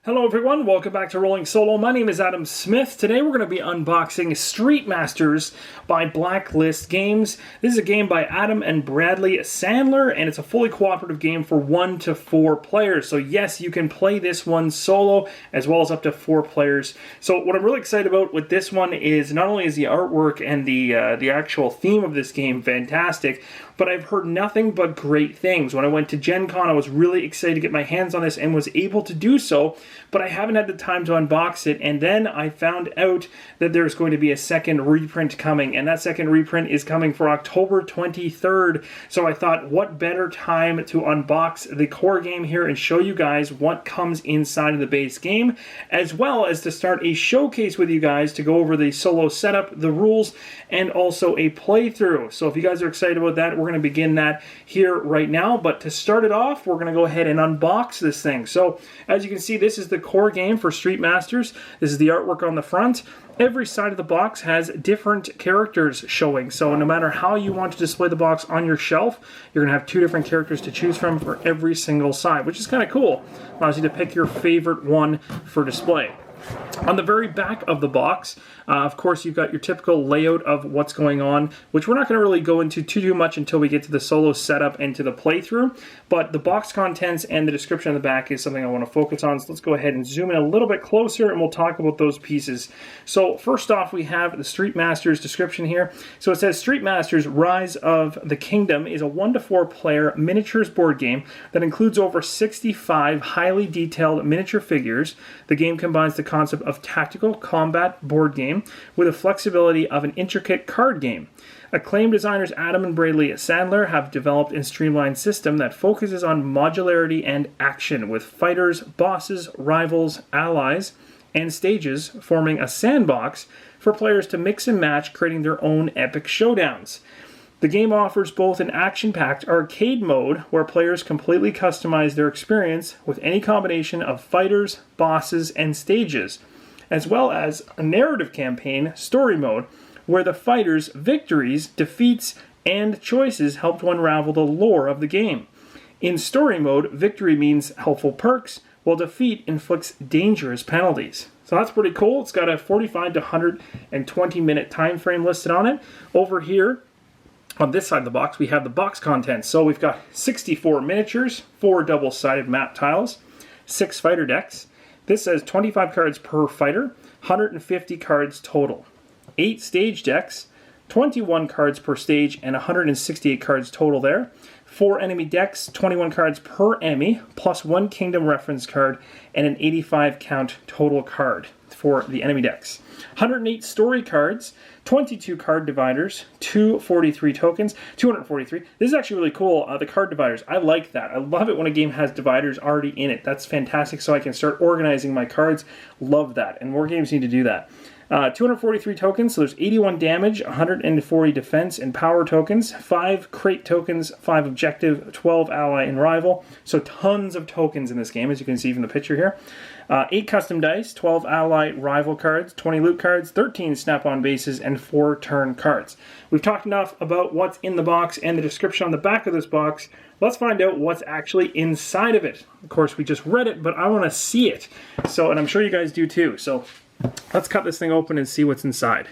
Hello everyone, welcome back to Rolling Solo. My name is Adam Smith. Today we're going to be unboxing Street Masters by Blacklist Games. This is a game by Adam and Brady Sadler, and it's a fully cooperative game for 1 to 4 players. So yes, you can play this one solo as well as up to 4 players. So what I'm really excited about with this one is not only is the artwork and the actual theme of this game fantastic, but I've heard nothing but great things. When I went to Gen Con, I was really excited to get my hands on this and was able to do so, but I haven't had the time to unbox it. And then I found out that there's going to be a second reprint coming, and that second reprint is coming for October 23rd. So I thought, what better time to unbox the core game here and show you guys what comes inside of the base game, as well as to start a showcase with you guys to go over the solo setup, the rules, and also a playthrough. So if you guys are excited about that, we're going to begin that here right now. But to start it off, we're going to go ahead and unbox this thing. So as you can see, this is the core game for Street Masters. This is the artwork on the front. Every side of the box has different characters showing, so no matter how you want to display the box on your shelf, you're going to have 2 different characters to choose from for every single side, which is kind of cool. Allows you to pick your favorite one for display. On the very back of the box, of course, you've got your typical layout of what's going on, which we're not going to really go into too much until we get to the solo setup and to the playthrough. But the box contents and the description on the back is something I want to focus on. So let's go ahead and zoom in a little bit closer and we'll talk about those pieces. So first off, we have the Street Masters description here. So it says Street Masters Rise of the Kingdom is a 1 to 4 player miniatures board game that includes over 65 highly detailed miniature figures. The game combines the concept of tactical combat board game with the flexibility of an intricate card game. Acclaimed designers Adam and Brady Sadler have developed a streamlined system that focuses on modularity and action, with fighters, bosses, rivals, allies, and stages forming a sandbox for players to mix and match, creating their own epic showdowns. The game offers both an action-packed arcade mode where players completely customize their experience with any combination of fighters, bosses, and stages, as well as a narrative campaign story mode where the fighters' victories, defeats, and choices help to unravel the lore of the game. In story mode, victory means helpful perks, while defeat inflicts dangerous penalties. So that's pretty cool. It's got a 45 to 120 minute time frame listed on it. Over here, on this side of the box, we have the box contents. So we've got 64 miniatures, 4 double-sided map tiles, 6 fighter decks. This says 25 cards per fighter, 150 cards total. 8 stage decks, 21 cards per stage, and 168 cards total there. 4 enemy decks, 21 cards per enemy, plus 1 kingdom reference card, and an 85 count total card for the enemy decks. 108 story cards, 22 card dividers, 243 tokens, 243. This is actually really cool, the card dividers. I like that. I love it when a game has dividers already in it. That's fantastic, so I can start organizing my cards. Love that, and more games need to do that. 243 tokens, so there's 81 damage, 140 defense and power tokens, 5 crate tokens, 5 objective, 12 ally and rival. So tons of tokens in this game, as you can see from the picture here. 8 custom dice, 12 ally rival cards, 20 loot cards, 13 snap-on bases, and 4 turn cards. We've talked enough about what's in the box and the description on the back of this box. Let's find out what's actually inside of it. Of course, we just read it, but I want to see it. So, and I'm sure you guys do too. So let's cut this thing open and see what's inside.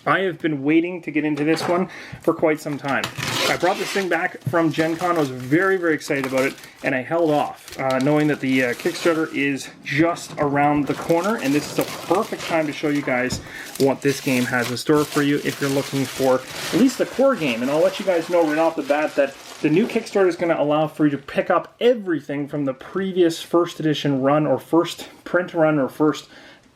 I have been waiting to get into this one for quite some time. I brought this thing back from Gen Con. I was very excited about it, and I held off, knowing that the Kickstarter is just around the corner, and this is a perfect time to show you guys what this game has in store for you if you're looking for at least the core game. And I'll let you guys know right off the bat that the new Kickstarter is going to allow for you to pick up everything from the previous first edition run or first print run or first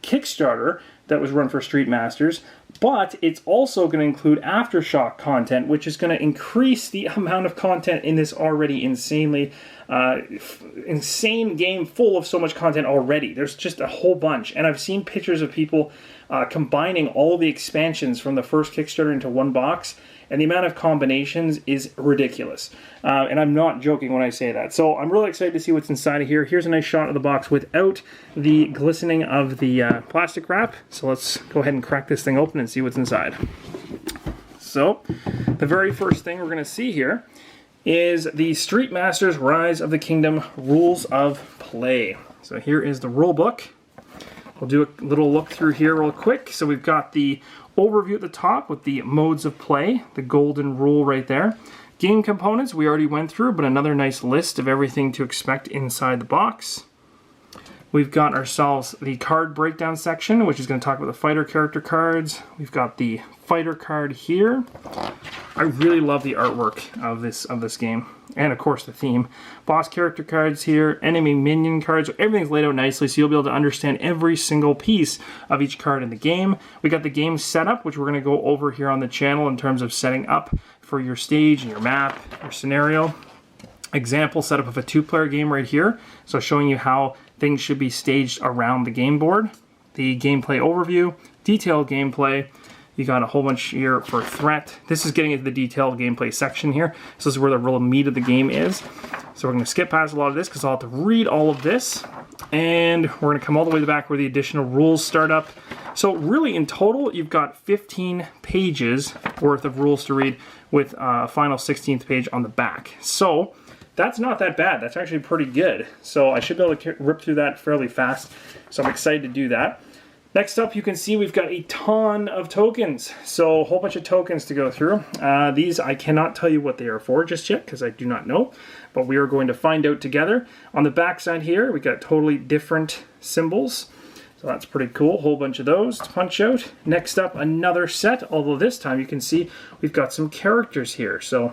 Kickstarter that was run for Street Masters, but it's also going to include Aftershock content, which is going to increase the amount of content in this already insane game full of so much content already. There's just a whole bunch, and I've seen pictures of people combining all the expansions from the first Kickstarter into one box, and the amount of combinations is ridiculous. And I'm not joking when I say that. So I'm really excited to see what's inside of here. Here's a nice shot of the box without the glistening of the plastic wrap. So let's go ahead and crack this thing open and see what's inside. So the very first thing we're going to see here is the Street Masters Rise of the Kingdom Rules of Play. So here is the rule book. We'll do a little look through here real quick. So we've got the overview at the top with the modes of play, the golden rule right there. Game components we already went through, but another nice list of everything to expect inside the box. We've got ourselves the card breakdown section, which is going to talk about the fighter character cards. We've got the fighter card here. I really love the artwork of this game, and of course the theme. Boss character cards here, enemy minion cards. Everything's laid out nicely, so you'll be able to understand every single piece of each card in the game. We got the game setup, which we're going to go over here on the channel in terms of setting up for your stage and your map, your scenario. Example setup of a 2-player game right here, so showing you how things should be staged around the game board. The gameplay overview, detailed gameplay. You got a whole bunch here for threat. This is getting into the detailed gameplay section here. So this is where the real meat of the game is. So we're going to skip past a lot of this because I'll have to read all of this. And we're going to come all the way to the back where the additional rules start up. So really in total, you've got 15 pages worth of rules to read with a final 16th page on the back. So that's not that bad. That's actually pretty good. So I should be able to rip through that fairly fast. So I'm excited to do that. Next up, you can see we've got a ton of tokens. So a whole bunch of tokens to go through. These I cannot tell you what they are for just yet because I do not know. But we are going to find out together. On the back side here, we got totally different symbols. So that's pretty cool. A whole bunch of those to punch out. Next up, another set. Although this time you can see we've got some characters here. So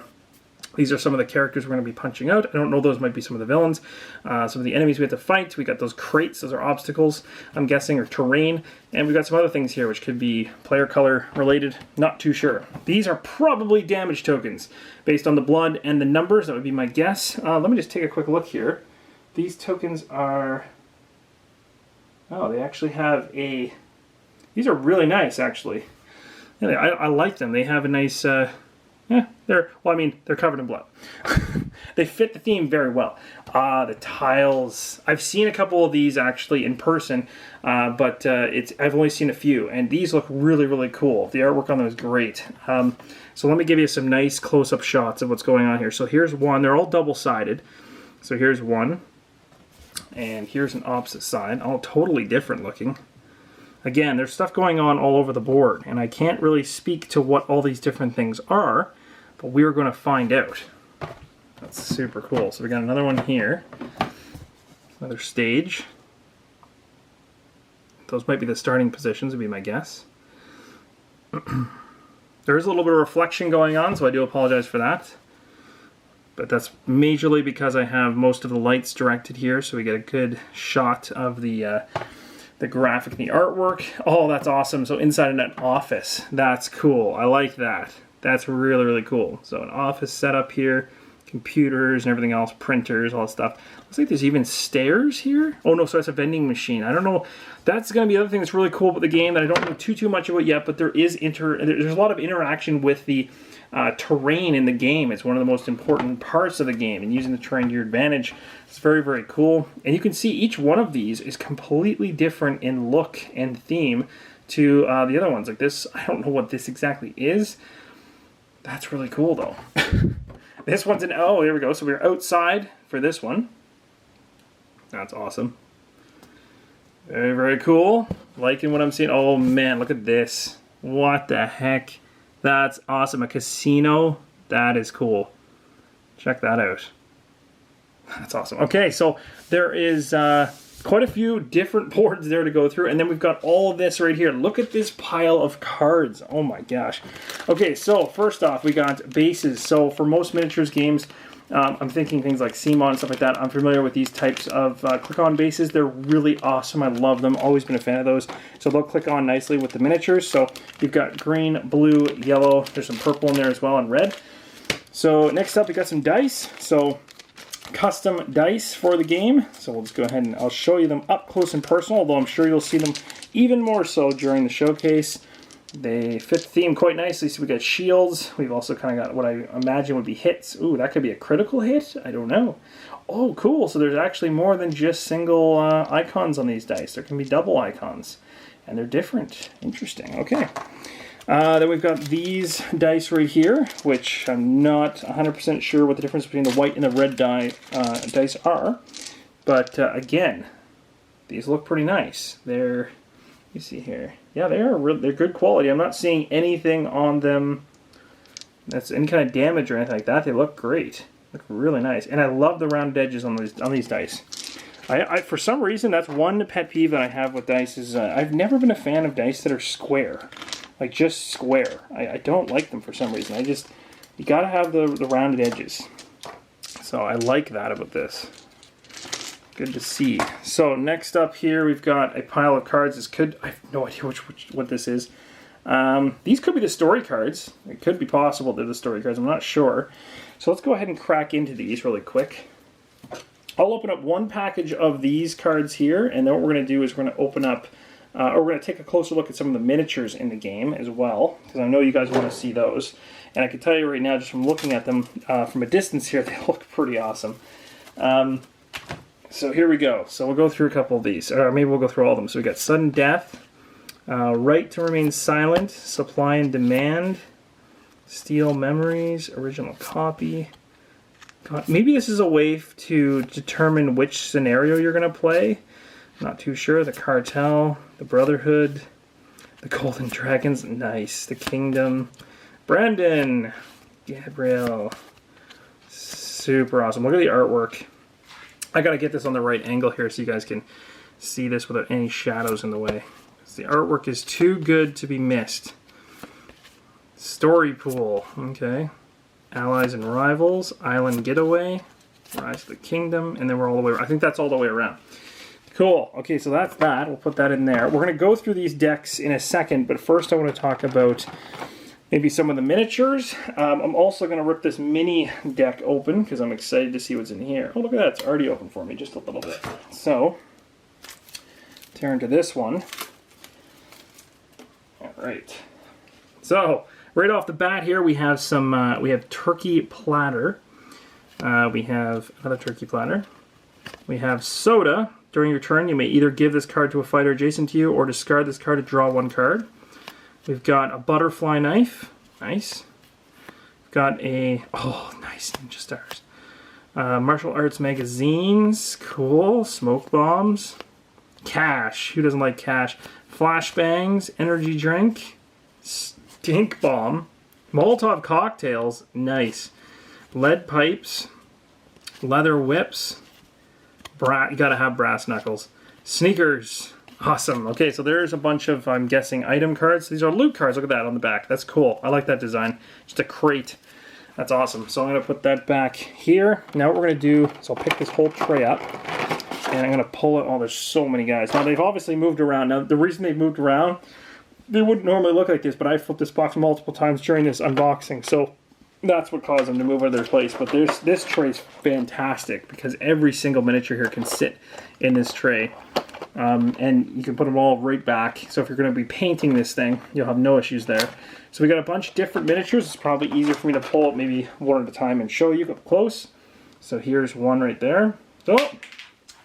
these are some of the characters we're going to be punching out. I don't know, those might be some of the villains. Some of the enemies we have to fight. We got those crates, those are obstacles, I'm guessing, or terrain. And we've got some other things here which could be player color related, not too sure. These are probably damage tokens. Based on the blood and the numbers, that would be my guess. Let me just take a quick look here. These tokens are... Oh, they actually have a... These are really nice, actually. Yeah, I like them. They have a nice... Yeah, they're covered in blood. They fit the theme very well. The tiles. I've seen a couple of these actually in person, but I've only seen a few, and these look really, really cool. The artwork on them is great. So let me give you some nice close-up shots of what's going on here. So here's one. They're all double-sided. So here's one, and here's an opposite side. All totally different looking. Again, there's stuff going on all over the board, and I can't really speak to what all these different things are, but we're going to find out. That's super cool. So we got another one here. Another stage. Those might be the starting positions, would be my guess. There is a little bit of reflection going on, so I do apologize for that. But that's majorly because I have most of the lights directed here, so we get a good shot of the graphic and the artwork. Oh, that's awesome. So inside an office. That's cool. I like that. That's really, really cool. So an office setup here, computers and everything else, printers, all that stuff. Looks like there's even stairs here. Oh no, so that's a vending machine. I don't know. That's going to be the other thing that's really cool about the game that I don't know too much about yet, but there's a lot of interaction with the terrain in the game. It's one of the most important parts of the game, and using the terrain to your advantage. It's very, very cool. And you can see each one of these is completely different in look and theme to the other ones. Like this, I don't know what this exactly is. That's really cool though. This one's an, oh, here we go. So we're outside for this one. That's awesome. Very, very cool. Liking what I'm seeing. Oh man, look at this. What the heck? That's awesome. A casino. That is cool. Check that out. That's awesome. Okay, so there is quite a few different boards there to go through, and then we've got all of this right here. Look at this pile of cards. Oh my gosh. Okay, so first off, we got bases. So for most miniatures games, I'm thinking things like CMON and stuff like that. I'm familiar with these types of click-on bases. They're really awesome. I love them. Always been a fan of those. So they'll click on nicely with the miniatures. So you've got green, blue, yellow. There's some purple in there as well, and red. So next up, we got some dice. So custom dice for the game. So we'll just go ahead and I'll show you them up close and personal, although I'm sure you'll see them even more so during the showcase. They fit the theme quite nicely. So we got shields. We've also kind of got what I imagine would be hits. Ooh, that could be a critical hit? I don't know. Oh, cool. So there's actually more than just single icons on these dice. There can be double icons. And they're different. Interesting. Okay. Then we've got these dice right here, which I'm not 100% sure what the difference between the white and the red dice are. But again, these look pretty nice. They're, you see here, yeah, they're good quality. I'm not seeing anything on them that's any kind of damage or anything like that. They look great, look really nice, and I love the rounded edges on these dice. I for some reason, that's one pet peeve that I have with dice is I've never been a fan of dice that are square, like just square. I don't like them for some reason. You gotta have the rounded edges. So I like that about this. Good to see. So next up here, we've got a pile of cards. I have no idea what this is. These could be the story cards. It could be possible they're the story cards. I'm not sure. So let's go ahead and crack into these really quick. I'll open up one package of these cards here, and then what we're going to do is we're going to open up, or we're going to take a closer look at some of the miniatures in the game as well, because I know you guys want to see those. And I can tell you right now, just from looking at them from a distance here, they look pretty awesome. So here we go. So we'll go through a couple of these, or maybe we'll go through all of them. So we got Sudden Death, Right to Remain Silent, Supply and Demand, Steal Memories, Original Copy. God, maybe this is a way to determine which scenario you're going to play. Not too sure. The Cartel, the Brotherhood, the Golden Dragons, nice. The Kingdom, Brandon, Gabriel, super awesome. Look at the artwork. I got to get this on the right angle here so you guys can see this without any shadows in the way. The artwork is too good to be missed. Story Pool, okay. Allies and Rivals, Island Getaway, Rise of the Kingdom, and then we're all the way around. I think that's all the way around. Cool. Okay, so that's that. We'll put that in there. We're going to go through these decks in a second, but first I want to talk about maybe some of the miniatures. I'm also going to rip this mini deck open because I'm excited to see what's in here. Oh, look at that. It's already open for me just a little bit. So, tear into this one. All right. So, right off the bat here, we have some. We have turkey platter. We have another turkey platter. We have soda. During your turn, you may either give this card to a fighter adjacent to you, or discard this card to draw one card. We've got a butterfly knife. Nice. We've got a nice Ninja Stars. Martial arts magazines. Cool. Smoke bombs. Cash. Who doesn't like cash? Flashbangs. Energy drink. Stink bomb, Molotov cocktails, nice, lead pipes, leather whips, you gotta have brass knuckles, sneakers, awesome. Okay, so there's a bunch of, I'm guessing, item cards. These are loot cards. Look at that on the back. That's cool. I like that design. Just a crate. That's awesome. So I'm gonna put that back here. Now what we're gonna do is I'll pick this whole tray up and I'm gonna pull it. Oh, there's so many guys. Now they've obviously moved around. Now the reason they've moved around, they wouldn't normally look like this, but I flipped this box multiple times during this unboxing, so that's what caused them to move out of their place. But this tray is fantastic because every single miniature here can sit in this tray, and you can put them all right back. So if you're going to be painting this thing, you'll have no issues there. So we got a bunch of different miniatures. It's probably easier for me to pull up maybe one at a time and show you up close. So here's one right there. Oh,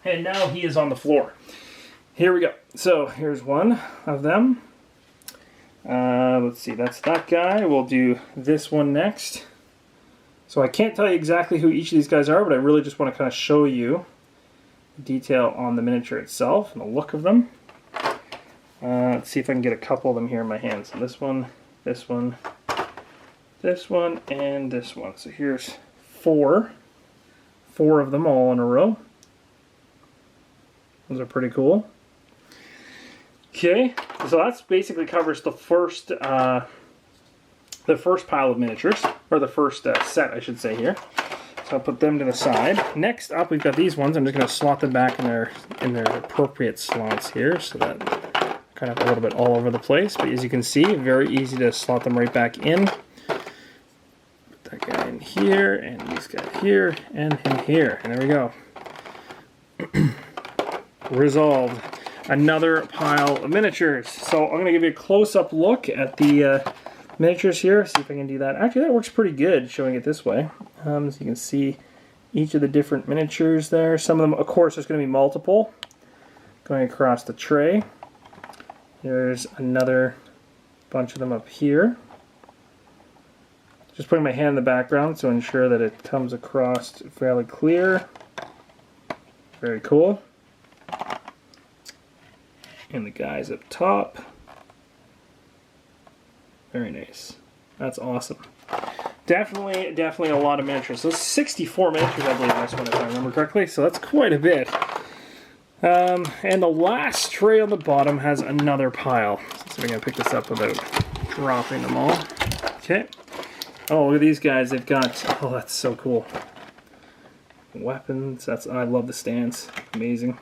and now he is on the floor. Here we go. So here's one of them. Let's see, that's that guy. We'll do this one next. So I can't tell you exactly who each of these guys are, but I really just want to kind of show you the detail on the miniature itself and the look of them. Let's see if I can get a couple of them here in my hands. So this one, this one, this one, and this one. So here's four of them all in a row. Those are pretty cool. Okay, so that's basically covers the first pile of miniatures, or the first set, I should say here. So I'll put them to the side. Next up, we've got these ones. I'm just going to slot them back in their appropriate slots here, so that kind of a little bit all over the place. But as you can see, very easy to slot them right back in. Put that guy in here, and this guy here, and him here. And there we go. Resolved. Another pile of miniatures. So I'm going to give you a close-up look at the miniatures here. See if I can do that. Actually, that works pretty good, showing it this way. So you can see each of the different miniatures there. Some of them, of course, there's going to be multiple going across the tray. There's another bunch of them up here. Just putting my hand in the background to ensure that it comes across fairly clear. Very cool. And the guys up top. Very nice. That's awesome. Definitely a lot of miniatures. So 64 miniatures, I believe, in this one, if I remember correctly. So that's quite a bit. And the last tray on the bottom has another pile. So we're going to pick this up without dropping them all. Okay. Oh, look at these guys. They've got... Oh, that's so cool. Weapons. I love the stance. Amazing.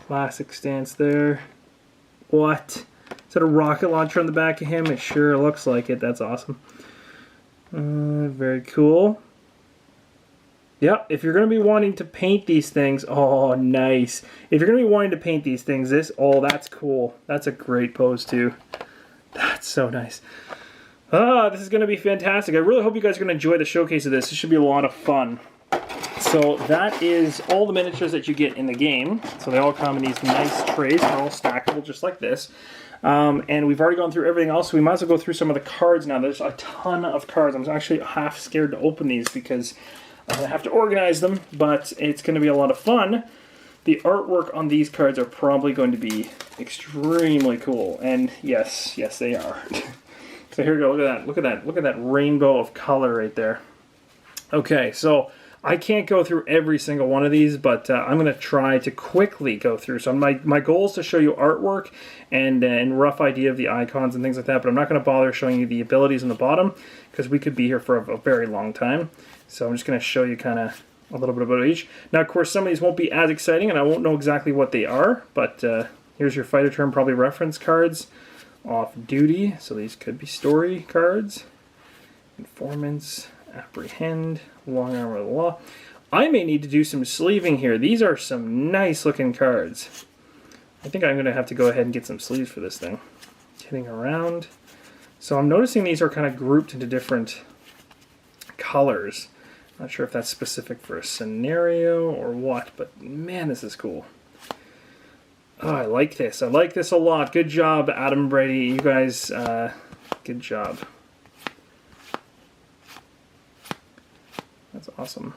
Classic stance there. What? Is that a rocket launcher on the back of him? It sure looks like it. That's awesome. Very cool. Yep, if you're going to be wanting to paint these things, oh, nice. If you're going to be wanting to paint these things, that's cool. That's a great pose, too. That's so nice. This is going to be fantastic. I really hope you guys are going to enjoy the showcase of this. It should be a lot of fun. So that is all the miniatures that you get in the game. So they all come in these nice trays. They're all stackable, just like this. And we've already gone through everything else, so we might as well go through some of the cards now. There's a ton of cards. I'm actually half scared to open these because I'm going to have to organize them, but it's going to be a lot of fun. The artwork on these cards are probably going to be extremely cool, and yes, they are. So here we go, look at that rainbow of color right there. Okay, so I can't go through every single one of these, but I'm going to try to quickly go through. So my goal is to show you artwork and rough idea of the icons and things like that, but I'm not going to bother showing you the abilities on the bottom because we could be here for a very long time. So I'm just going to show you kind of a little bit about each. Now, of course, some of these won't be as exciting, and I won't know exactly what they are, but here's your fighter term, probably reference cards. Off duty, so these could be story cards. Informants, apprehend, long arm of the law. I may need to do some sleeving here. These are some nice looking cards. I think I'm going to have to go ahead and get some sleeves for this thing. Getting around. So I'm noticing these are kind of grouped into different colors. Not sure if that's specific for a scenario or what, but man, this is cool. Oh, I like this. I like this a lot. Good job, Adam and Brady. You guys, good job. That's awesome.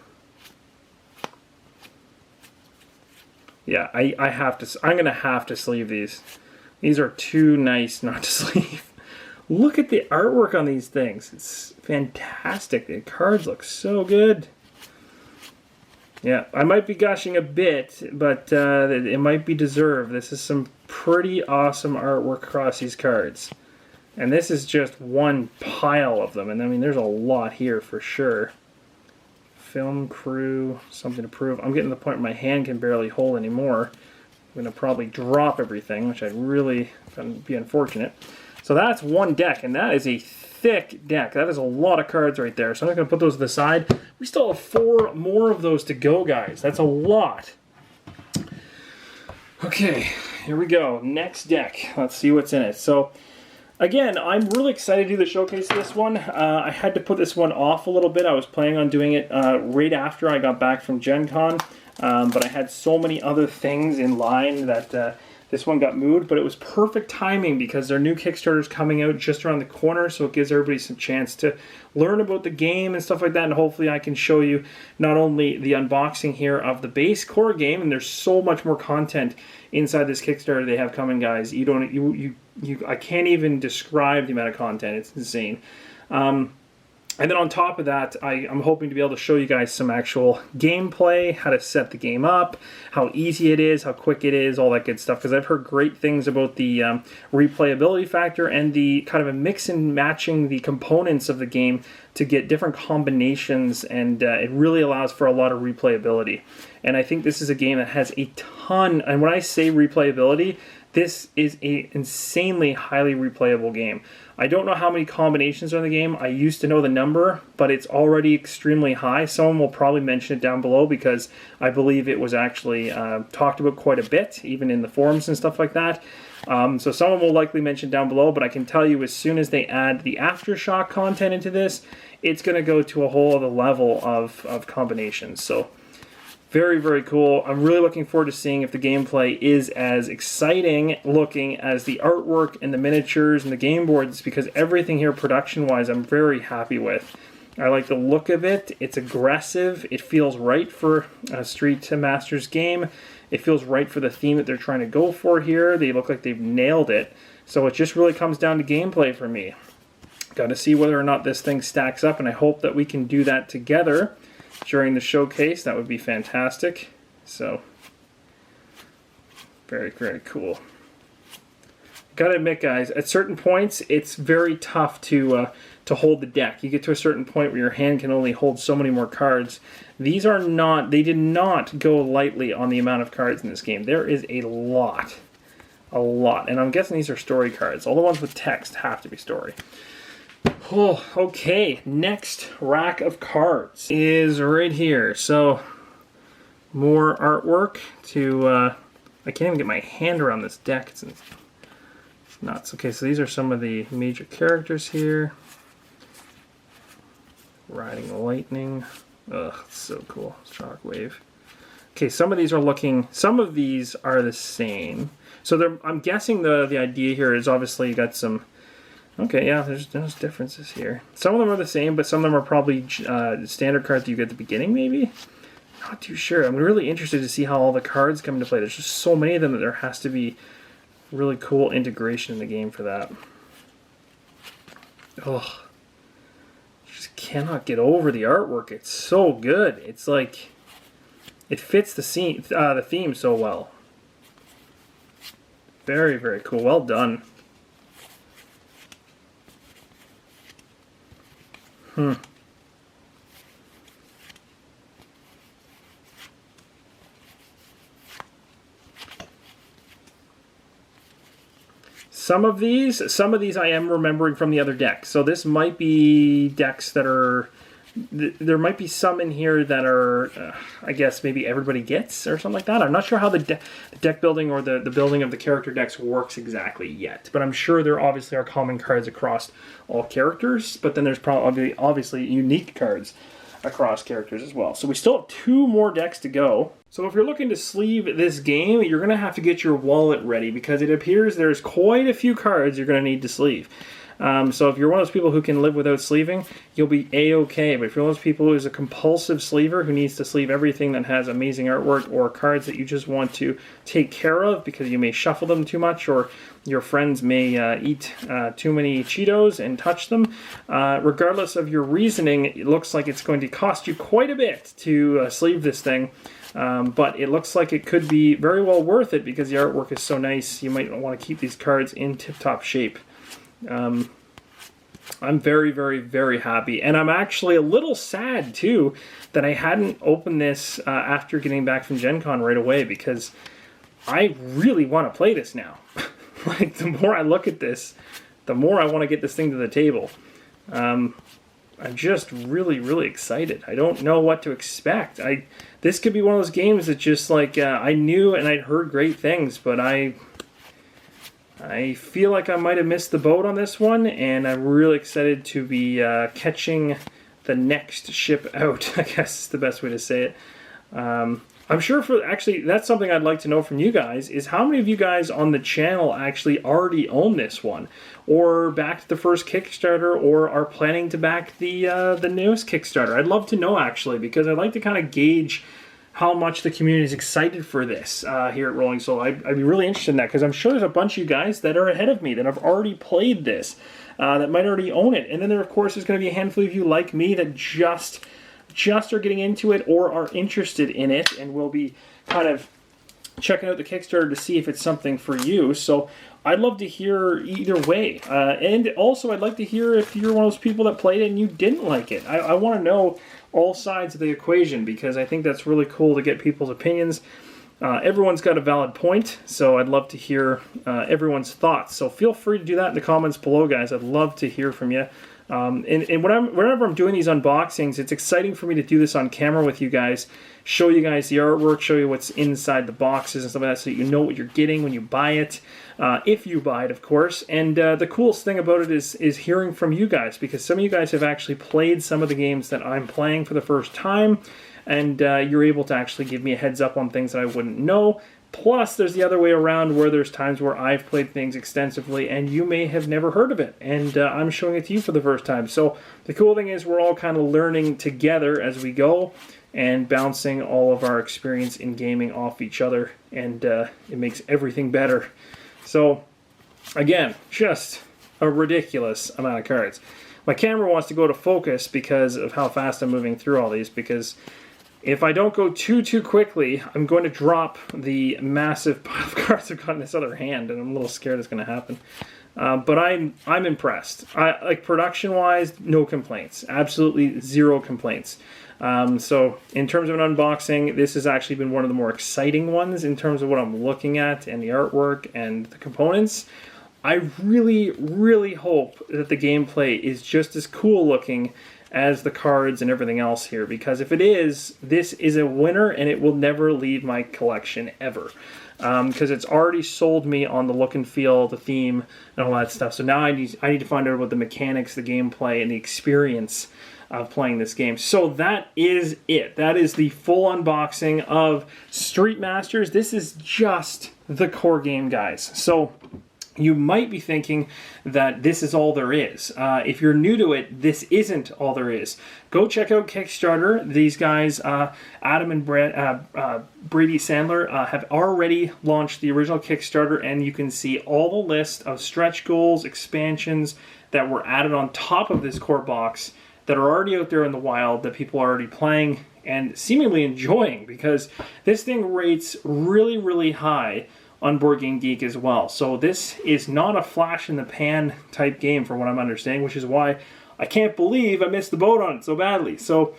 Yeah, I have to. I'm gonna have to sleeve these. These are too nice not to sleeve. Look at the artwork on these things. It's fantastic. The cards look so good. Yeah, I might be gushing a bit, but it might be deserved. This is some pretty awesome artwork across these cards. And this is just one pile of them. And I mean, there's a lot here for sure. Film crew, something to prove. I'm getting to the point where my hand can barely hold anymore. I'm going to probably drop everything, which I'd really be unfortunate. So that's one deck, and that is a thick deck. That is a lot of cards right there. So I'm not going to put those to the side. We still have 4 more of those to go, guys. That's a lot. Okay, here we go. Next deck. Let's see what's in it. So, again, I'm really excited to do the showcase of this one. I had to put this one off a little bit. I was planning on doing it right after I got back from Gen Con, but I had so many other things in line that this one got moved, but it was perfect timing because their new Kickstarter is coming out just around the corner, so it gives everybody some chance to learn about the game and stuff like that, and hopefully I can show you not only the unboxing here of the base core game, and there's so much more content inside this Kickstarter they have coming, guys. I can't even describe the amount of content. It's insane. And then on top of that, I'm hoping to be able to show you guys some actual gameplay, how to set the game up, how easy it is, how quick it is, all that good stuff. Because I've heard great things about the replayability factor and the kind of a mix and matching the components of the game to get different combinations, and it really allows for a lot of replayability. And I think this is a game that has a ton, and when I say replayability, this is an insanely highly replayable game. I don't know how many combinations are in the game. I used to know the number, but it's already extremely high. Someone will probably mention it down below because I believe it was actually talked about quite a bit, even in the forums and stuff like that. So someone will likely mention down below, but I can tell you as soon as they add the Aftershock content into this, it's going to go to a whole other level of combinations. So very, very cool. I'm really looking forward to seeing if the gameplay is as exciting looking as the artwork and the miniatures and the game boards, because everything here production-wise I'm very happy with. I like the look of it. It's aggressive. It feels right for a Street Masters game. It feels right for the theme that they're trying to go for here. They look like they've nailed it. So it just really comes down to gameplay for me. Got to see whether or not this thing stacks up, and I hope that we can do that together during the showcase. That would be fantastic. So, very, very cool. Gotta admit, guys, at certain points, it's very tough to hold the deck. You get to a certain point where your hand can only hold so many more cards. These are not, they did not go lightly on the amount of cards in this game. There is a lot. A lot. And I'm guessing these are story cards. All the ones with text have to be story. Oh, okay, next rack of cards is right here. So, more artwork to, I can't even get my hand around this deck. It's nuts. Okay, so these are some of the major characters here. Riding Lightning. Ugh, it's so cool. Shockwave. Okay, some of these are the same. So I'm guessing the idea here is obviously you got some. Okay, yeah, there's differences here. Some of them are the same, but some of them are probably standard cards that you get at the beginning, maybe? Not too sure. I'm really interested to see how all the cards come into play. There's just so many of them that there has to be really cool integration in the game for that. Oh, just cannot get over the artwork. It's so good. It's like, it fits the theme so well. Very, very cool. Well done. Some of these I am remembering from the other deck. So this might be decks that are, there might be some in here that are, I guess maybe everybody gets or something like that. I'm not sure how the deck building or the building of the character decks works exactly yet. But I'm sure there obviously are common cards across all characters. But then there's probably obviously unique cards across characters as well. So we still have 2 more decks to go. So if you're looking to sleeve this game, you're going to have to get your wallet ready because it appears there's quite a few cards you're going to need to sleeve. So if you're one of those people who can live without sleeving, you'll be A-okay. But if you're one of those people who is a compulsive sleever who needs to sleeve everything that has amazing artwork or cards that you just want to take care of because you may shuffle them too much or your friends may eat too many Cheetos and touch them, regardless of your reasoning, it looks like it's going to cost you quite a bit to sleeve this thing. But it looks like it could be very well worth it because the artwork is so nice. You might want to keep these cards in tip-top shape. I'm very, very, very happy. And I'm actually a little sad, too, that I hadn't opened this after getting back from Gen Con right away because I really want to play this now. Like, the more I look at this, the more I want to get this thing to the table. I'm just really, really excited. I don't know what to expect. This could be one of those games that just, like, I knew and I'd heard great things, but I feel like I might have missed the boat on this one, and I'm really excited to be catching the next ship out, I guess is the best way to say it. I'm sure actually, that's something I'd like to know from you guys, is how many of you guys on the channel actually already own this one, or backed the first Kickstarter, or are planning to back the newest Kickstarter. I'd love to know, actually, because I'd like to kind of gauge how much the community is excited for this here at Rolling Solo. I'd be really interested in that, because I'm sure there's a bunch of you guys that are ahead of me that have already played this, that might already own it. And then there, of course, is going to be a handful of you like me that just are getting into it or are interested in it and will be kind of checking out the Kickstarter to see if it's something for you. So I'd love to hear either way. And also I'd like to hear if you're one of those people that played it and you didn't like it. I want to know all sides of the equation because I think that's really cool to get people's opinions. Everyone's got a valid point, so I'd love to hear everyone's thoughts. So feel free to do that in the comments below, guys. I'd love to hear from you. And whenever I'm doing these unboxings, it's exciting for me to do this on camera with you guys, show you guys the artwork, show you what's inside the boxes and stuff like that, so you know what you're getting when you buy it, if you buy it, of course. And the coolest thing about it is hearing from you guys, because some of you guys have actually played some of the games that I'm playing for the first time, and you're able to actually give me a heads up on things that I wouldn't know. Plus, there's the other way around where there's times where I've played things extensively and you may have never heard of it, and I'm showing it to you for the first time. So the cool thing is we're all kind of learning together as we go and bouncing all of our experience in gaming off each other, and it makes everything better. So, again, just a ridiculous amount of cards. My camera wants to go to focus because of how fast I'm moving through all these, because if I don't go too quickly, I'm going to drop the massive pile of cards I've got in this other hand, and I'm a little scared it's going to happen. But I'm impressed. Like, production-wise, no complaints. Absolutely zero complaints. So in terms of an unboxing, this has actually been one of the more exciting ones in terms of what I'm looking at and the artwork and the components. I really hope that the gameplay is just as cool looking as the cards and everything else here, because if it is, this is a winner and it will never leave my collection ever, because it's already sold me on the look and feel, the theme, and all that stuff. So now I need to find out about the mechanics, the gameplay, and the experience of playing this game. So that is it. That is the full unboxing of Street Masters. This is just the core game, guys. So you might be thinking that this is all there is. If you're new to it, this isn't all there is. Go check out Kickstarter. These guys, Adam and Brady Sadler, have already launched the original Kickstarter, and you can see all the list of stretch goals, expansions that were added on top of this core box that are already out there in the wild, that people are already playing and seemingly enjoying, because this thing rates really high on Board Game Geek as well. So this is not a flash in the pan type game from what I'm understanding, which is why I can't believe I missed the boat on it so badly. So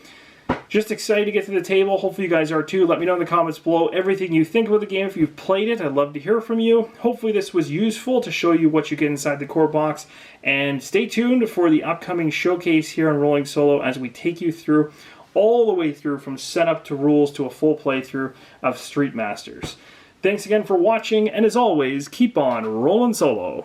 just excited to get to the table. Hopefully you guys are too. Let me know in the comments below everything you think about the game if you've played it. I'd love to hear from you. Hopefully this was useful to show you what you get inside the core box. And stay tuned for the upcoming showcase here on Rolling Solo as we take you through all the way through from setup to rules to a full playthrough of Street Masters. Thanks again for watching, and as always, keep on rolling solo.